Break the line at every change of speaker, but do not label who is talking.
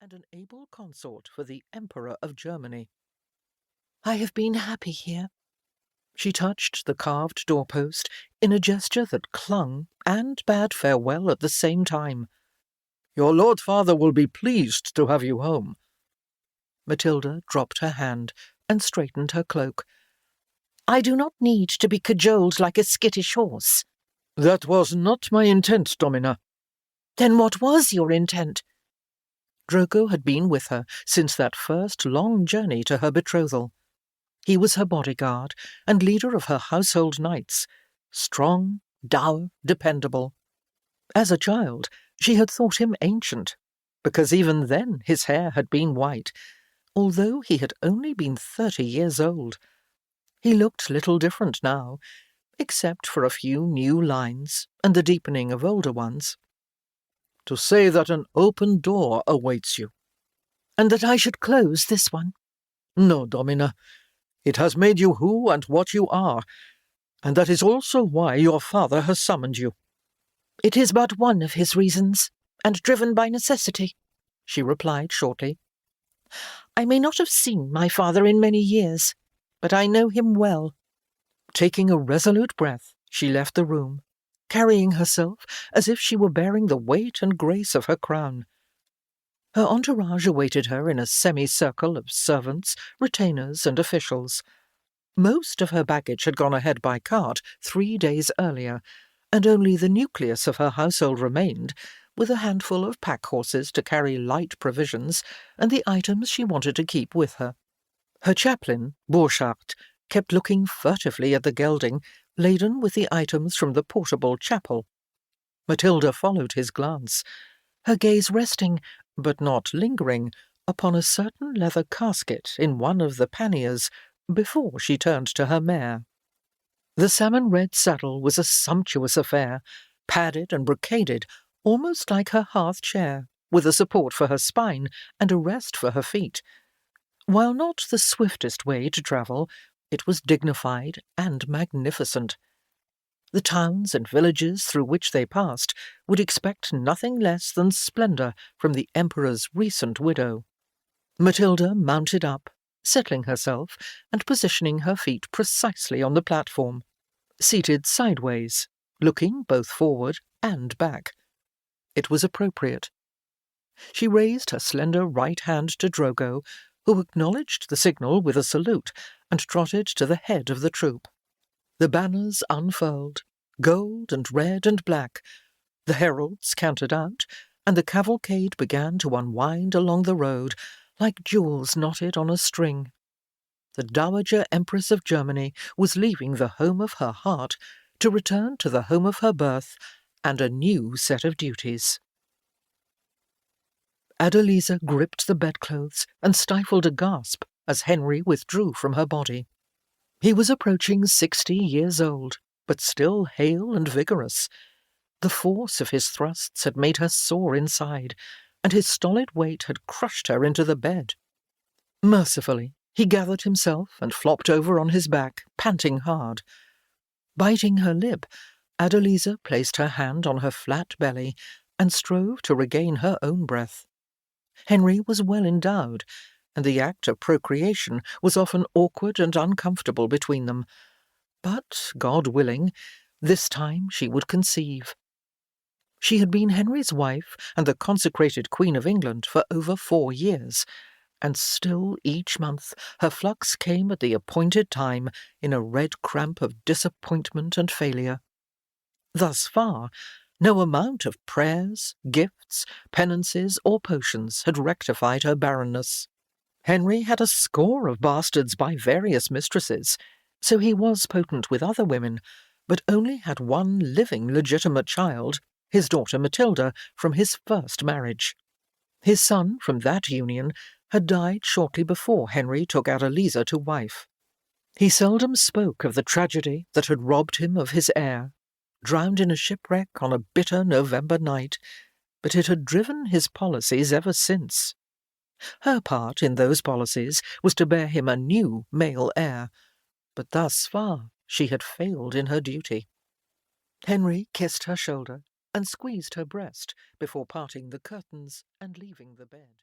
and an able consort for the Emperor of Germany. "I have been happy here." She touched the carved doorpost in a gesture that clung and bade farewell at the same time. "Your Lord Father will be pleased to have you home." Matilda dropped her hand and straightened her cloak. "I do not need to be cajoled like a skittish horse." "That was not my intent, Domina." "Then what was your intent?" Drogo had been with her since that first long journey to her betrothal. He was her bodyguard and leader of her household knights, strong, dour, dependable. As a child, she had thought him ancient, because even then his hair had been white, although he had only been 30 years old. He looked little different now, except for a few new lines and the deepening of older ones. "To say that an open door awaits you." "And that I should close this one?" "No, Domina. It has made you who and what you are, and that is also why your father has summoned you." "It is but one of his reasons, and driven by necessity," she replied shortly. "I may not have seen my father in many years, but I know him well." Taking a resolute breath, she left the room, carrying herself as if she were bearing the weight and grace of her crown. Her entourage awaited her in a semicircle of servants, retainers, and officials. Most of her baggage had gone ahead by cart 3 days earlier, and only the nucleus of her household remained, with a handful of pack horses to carry light provisions and the items she wanted to keep with her. Her chaplain, Borchardt, kept looking furtively at the gelding, laden with the items from the portable chapel. Matilda followed his glance, her gaze resting, but not lingering, upon a certain leather casket in one of the panniers before she turned to her mare. The salmon-red saddle was a sumptuous affair, padded and brocaded, almost like her hearth chair, with a support for her spine and a rest for her feet. While not the swiftest way to travel, it was dignified and magnificent. The towns and villages through which they passed would expect nothing less than splendour from the Emperor's recent widow. Matilda mounted up, settling herself and positioning her feet precisely on the platform, seated sideways, looking both forward and back. It was appropriate. She raised her slender right hand to Drogo, who acknowledged the signal with a salute and trotted to the head of the troop. The banners unfurled, gold and red and black. The heralds cantered out, and the cavalcade began to unwind along the road like jewels knotted on a string. The Dowager Empress of Germany was leaving the home of her heart to return to the home of her birth and a new set of duties. Adeliza gripped the bedclothes and stifled a gasp as Henry withdrew from her body. He was approaching 60 years old, but still hale and vigorous. The force of his thrusts had made her sore inside, and his stolid weight had crushed her into the bed. Mercifully, he gathered himself and flopped over on his back, panting hard. Biting her lip, Adeliza placed her hand on her flat belly and strove to regain her own breath. Henry was well endowed, and the act of procreation was often awkward and uncomfortable between them. But, God willing, this time she would conceive. She had been Henry's wife and the consecrated Queen of England for over 4 years, and still each month her flux came at the appointed time in a red cramp of disappointment and failure. Thus far, no amount of prayers, gifts, penances, or potions had rectified her barrenness. Henry had a score of bastards by various mistresses, so he was potent with other women, but only had one living legitimate child, his daughter Matilda, from his first marriage. His son from that union had died shortly before Henry took Adeliza to wife. He seldom spoke of the tragedy that had robbed him of his heir, drowned in a shipwreck on a bitter November night, but it had driven his policies ever since. Her part in those policies was to bear him a new male heir, but thus far she had failed in her duty. Henry kissed her shoulder and squeezed her breast before parting the curtains and leaving the bed.